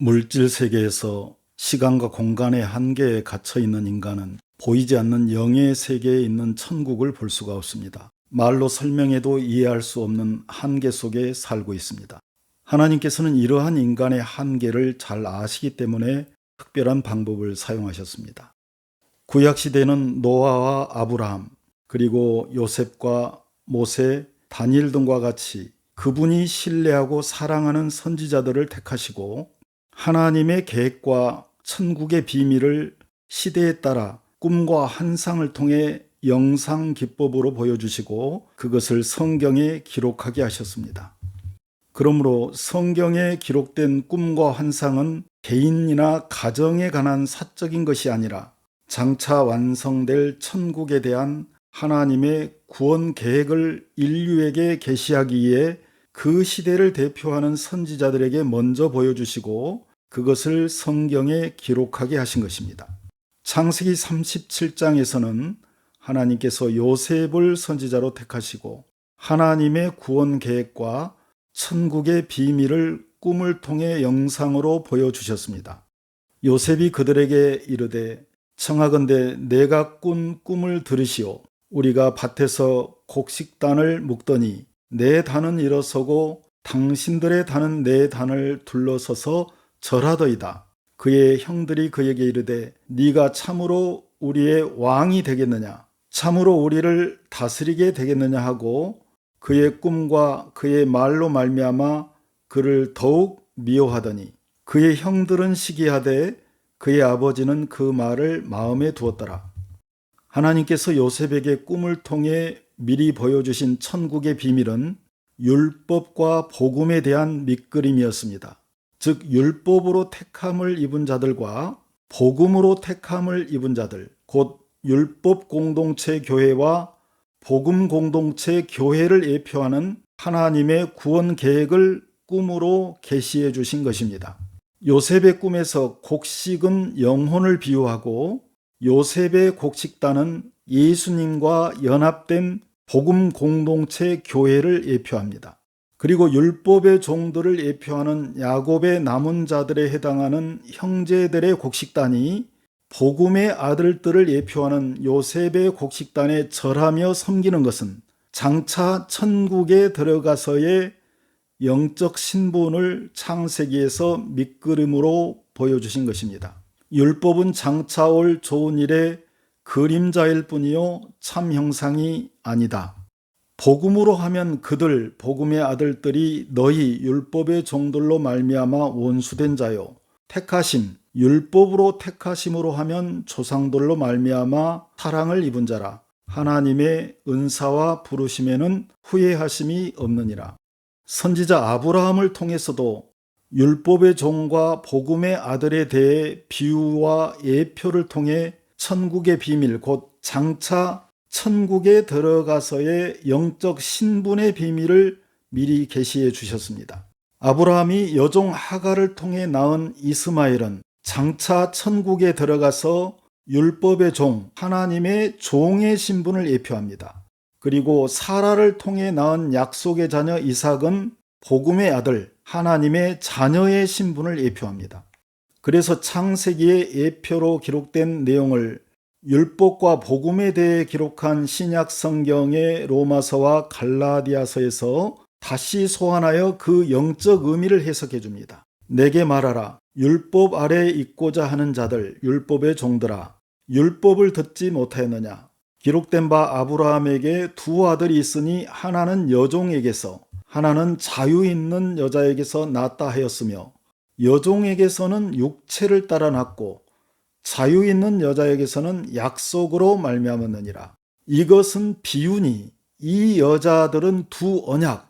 물질 세계에서 시간과 공간의 한계에 갇혀 있는 인간은 보이지 않는 영의 세계에 있는 천국을 볼 수가 없습니다. 말로 설명해도 이해할 수 없는 한계 속에 살고 있습니다. 하나님께서는 이러한 인간의 한계를 잘 아시기 때문에 특별한 방법을 사용하셨습니다. 구약시대는 노아와 아브라함, 그리고 요셉과 모세, 다니엘 등과 같이 그분이 신뢰하고 사랑하는 선지자들을 택하시고 하나님의 계획과 천국의 비밀을 시대에 따라 꿈과 환상을 통해 영상 기법으로 보여주시고 그것을 성경에 기록하게 하셨습니다. 그러므로 성경에 기록된 꿈과 환상은 개인이나 가정에 관한 사적인 것이 아니라 장차 완성될 천국에 대한 하나님의 구원 계획을 인류에게 계시하기 위해 그 시대를 대표하는 선지자들에게 먼저 보여주시고 그것을 성경에 기록하게 하신 것입니다. 창세기 37장에서는 하나님께서 요셉을 선지자로 택하시고 하나님의 구원 계획과 천국의 비밀을 꿈을 통해 영상으로 보여주셨습니다. 요셉이 그들에게 이르되 청하건대 내가 꾼 꿈을 들으시오. 우리가 밭에서 곡식단을 묶더니 내 단은 일어서고 당신들의 단은 내 단을 둘러서서 절하더이다. 그의 형들이 그에게 이르되 네가 참으로 우리의 왕이 되겠느냐, 참으로 우리를 다스리게 되겠느냐 하고 그의 꿈과 그의 말로 말미암아 그를 더욱 미워하더니 그의 형들은 시기하되 그의 아버지는 그 말을 마음에 두었더라. 하나님께서 요셉에게 꿈을 통해 미리 보여주신 천국의 비밀은 율법과 복음에 대한 밑그림이었습니다. 즉 율법으로 택함을 입은 자들과 복음으로 택함을 입은 자들, 곧 율법 공동체 교회와 복음 공동체 교회를 예표하는 하나님의 구원 계획을 꿈으로 계시해 주신 것입니다. 요셉의 꿈에서 곡식은 영혼을 비유하고 요셉의 곡식단은 예수님과 연합된 복음 공동체 교회를 예표합니다. 그리고 율법의 종들을 예표하는 야곱의 남은 자들에 해당하는 형제들의 곡식단이 복음의 아들들을 예표하는 요셉의 곡식단에 절하며 섬기는 것은 장차 천국에 들어가서의 영적 신분을 창세기에서 밑그림으로 보여주신 것입니다. 율법은 장차 올 좋은 일의 그림자일 뿐이요 참 형상이 아니다. 복음으로 하면 그들 복음의 아들들이 너희 율법의 종들로 말미암아 원수된 자요 택하심 율법으로 택하심으로 하면 조상들로 말미암아 사랑을 입은 자라. 하나님의 은사와 부르심에는 후회하심이 없느니라. 선지자 아브라함을 통해서도 율법의 종과 복음의 아들에 대해 비유와 예표를 통해 천국의 비밀 곧 장차 천국에 들어가서의 영적 신분의 비밀을 미리 계시해 주셨습니다. 아브라함이 여종 하갈을 통해 낳은 이스마엘은 장차 천국에 들어가서 율법의 종, 하나님의 종의 신분을 예표합니다. 그리고 사라를 통해 낳은 약속의 자녀 이삭은 복음의 아들, 하나님의 자녀의 신분을 예표합니다. 그래서 창세기의 예표로 기록된 내용을 율법과 복음에 대해 기록한 신약 성경의 로마서와 갈라디아서에서 다시 소환하여 그 영적 의미를 해석해 줍니다. 내게 말하라. 율법 아래에 있고자 하는 자들, 율법의 종들아. 율법을 듣지 못하였느냐. 기록된 바 아브라함에게 두 아들이 있으니 하나는 여종에게서 하나는 자유 있는 여자에게서 낳았다 하였으며 여종에게서는 육체를 따라 낳고 자유 있는 여자에게서는 약속으로 말미암았느니라. 이것은 비유니 이 여자들은 두 언약,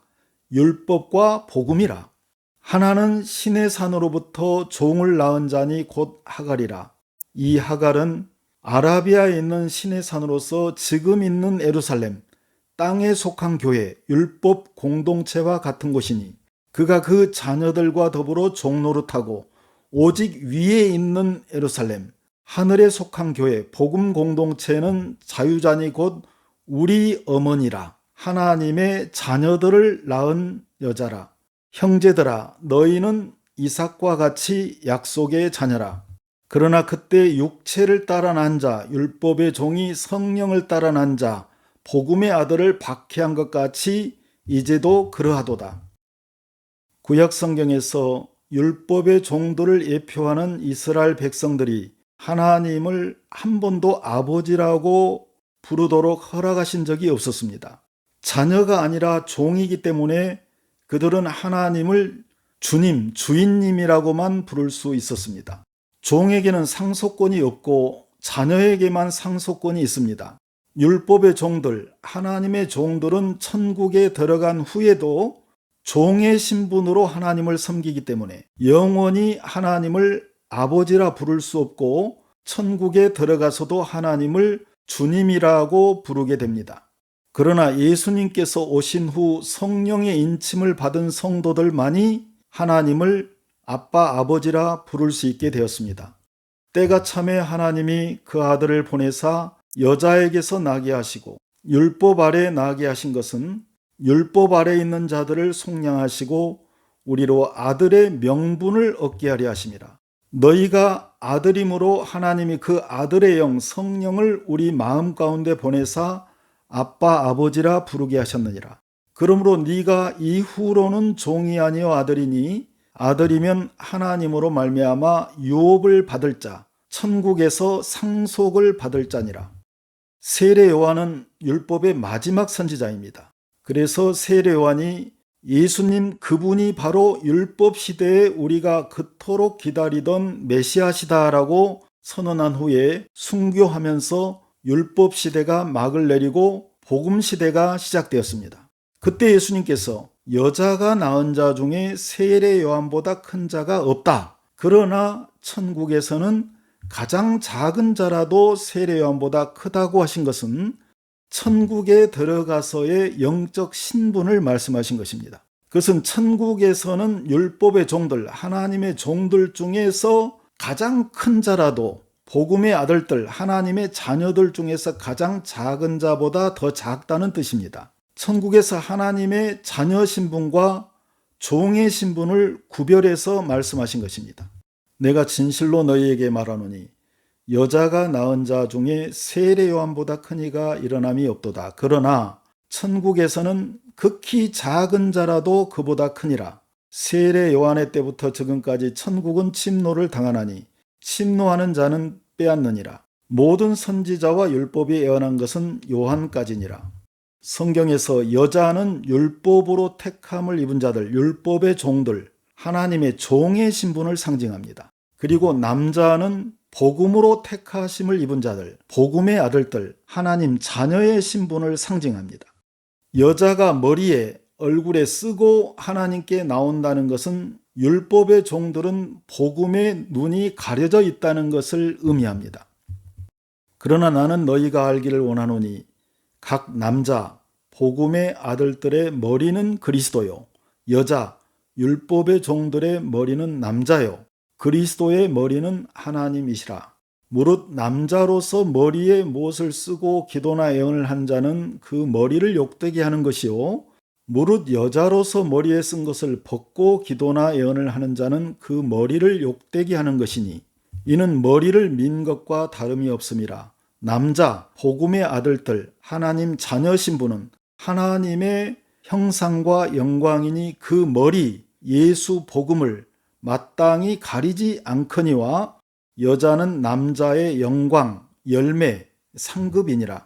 율법과 복음이라. 하나는 신의 산으로부터 종을 낳은 자니 곧 하갈이라. 이 하갈은 아라비아에 있는 신의 산으로서 지금 있는 예루살렘, 땅에 속한 교회, 율법 공동체와 같은 곳이니 그가 그 자녀들과 더불어 종노릇하고 오직 위에 있는 예루살렘, 하늘에 속한 교회, 복음 공동체는 자유자니 곧 우리 어머니라. 하나님의 자녀들을 낳은 여자라. 형제들아 너희는 이삭과 같이 약속의 자녀라. 그러나 그때 육체를 따라 난 자, 율법의 종이 성령을 따라 난 자, 복음의 아들을 박해한 것 같이 이제도 그러하도다. 구약 성경에서 율법의 종들을 예표하는 이스라엘 백성들이 하나님을 한 번도 아버지라고 부르도록 허락하신 적이 없었습니다. 자녀가 아니라 종이기 때문에 그들은 하나님을 주님, 주인님이라고만 부를 수 있었습니다. 종에게는 상속권이 없고 자녀에게만 상속권이 있습니다. 율법의 종들, 하나님의 종들은 천국에 들어간 후에도 종의 신분으로 하나님을 섬기기 때문에 영원히 하나님을 아버지라 부를 수 없고 천국에 들어가서도 하나님을 주님이라고 부르게 됩니다. 그러나 예수님께서 오신 후 성령의 인침을 받은 성도들만이 하나님을 아빠, 아버지라 부를 수 있게 되었습니다. 때가 참에 하나님이 그 아들을 보내사 여자에게서 나게 하시고 율법 아래 나게 하신 것은 율법 아래 있는 자들을 속량하시고 우리로 아들의 명분을 얻게 하려 하심이라. 너희가 아들임으로 하나님이 그 아들의 영 성령을 우리 마음 가운데 보내사 아빠 아버지라 부르게 하셨느니라. 그러므로 네가 이후로는 종이 아니요 아들이니 아들이면 하나님으로 말미암아 유업을 받을 자, 천국에서 상속을 받을 자니라. 세례 요한은 율법의 마지막 선지자입니다. 그래서 세례 요한이 예수님 그분이 바로 율법 시대에 우리가 그토록 기다리던 메시아시다라고 선언한 후에 순교하면서 율법 시대가 막을 내리고 복음 시대가 시작되었습니다. 그때 예수님께서 여자가 낳은 자 중에 세례 요한보다 큰 자가 없다. 그러나 천국에서는 가장 작은 자라도 세례 요한보다 크다고 하신 것은 천국에 들어가서의 영적 신분을 말씀하신 것입니다. 그것은 천국에서는 율법의 종들, 하나님의 종들 중에서 가장 큰 자라도 복음의 아들들, 하나님의 자녀들 중에서 가장 작은 자보다 더 작다는 뜻입니다. 천국에서 하나님의 자녀 신분과 종의 신분을 구별해서 말씀하신 것입니다. 내가 진실로 너희에게 말하노니 여자가 낳은 자 중에 세례 요한보다 큰 이가 일어남이 없도다. 그러나 천국에서는 극히 작은 자라도 그보다 크니라. 세례 요한의 때부터 지금까지 천국은 침노를 당하나니 침노하는 자는 빼앗느니라. 모든 선지자와 율법이 예언한 것은 요한까지니라. 성경에서 여자는 율법으로 택함을 입은 자들, 율법의 종들, 하나님의 종의 신분을 상징합니다. 그리고 남자는 복음으로 택하심을 입은 자들, 복음의 아들들, 하나님 자녀의 신분을 상징합니다. 여자가 머리에 얼굴에 쓰고 하나님께 나온다는 것은 율법의 종들은 복음의 눈이 가려져 있다는 것을 의미합니다. 그러나 나는 너희가 알기를 원하노니 각 남자, 복음의 아들들의 머리는 그리스도요, 여자, 율법의 종들의 머리는 남자요, 그리스도의 머리는 하나님이시라. 무릇 남자로서 머리에 못을 쓰고 기도나 예언을 한 자는 그 머리를 욕되게 하는 것이요, 무릇 여자로서 머리에 쓴 것을 벗고 기도나 예언을 하는 자는 그 머리를 욕되게 하는 것이니 이는 머리를 민 것과 다름이 없음이라. 남자, 복음의 아들들, 하나님 자녀 신분은 하나님의 형상과 영광이니 그 머리, 예수 복음을 마땅히 가리지 않거니와 여자는 남자의 영광, 열매, 상급이니라.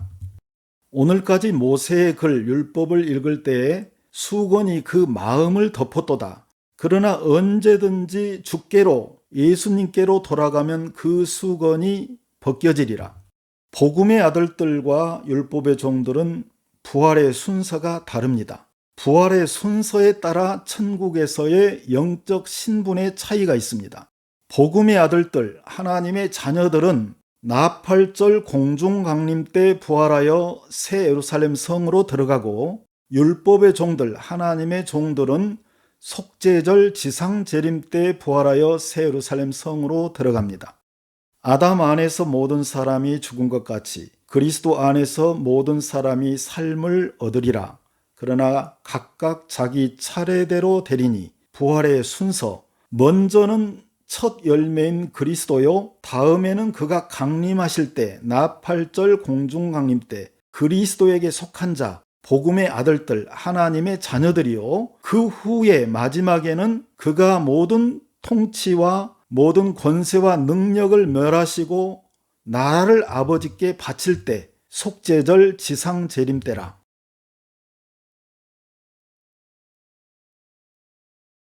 오늘까지 모세의 글, 율법을 읽을 때에 수건이 그 마음을 덮었도다. 그러나 언제든지 주께로, 예수님께로 돌아가면 그 수건이 벗겨지리라. 복음의 아들들과 율법의 종들은 부활의 순서가 다릅니다. 부활의 순서에 따라 천국에서의 영적 신분의 차이가 있습니다. 복음의 아들들, 하나님의 자녀들은 나팔절 공중강림 때 부활하여 새 예루살렘 성으로 들어가고, 율법의 종들, 하나님의 종들은 속죄절 지상재림 때 부활하여 새 예루살렘 성으로 들어갑니다. 아담 안에서 모든 사람이 죽은 것 같이 그리스도 안에서 모든 사람이 삶을 얻으리라. 그러나 각각 자기 차례대로 되리니 부활의 순서, 먼저는 첫 열매인 그리스도요, 다음에는 그가 강림하실 때, 나팔절 공중강림 때 그리스도에게 속한 자, 복음의 아들들, 하나님의 자녀들이요, 그 후에 마지막에는 그가 모든 통치와 모든 권세와 능력을 멸하시고 나라를 아버지께 바칠 때, 속죄절 지상재림 때라.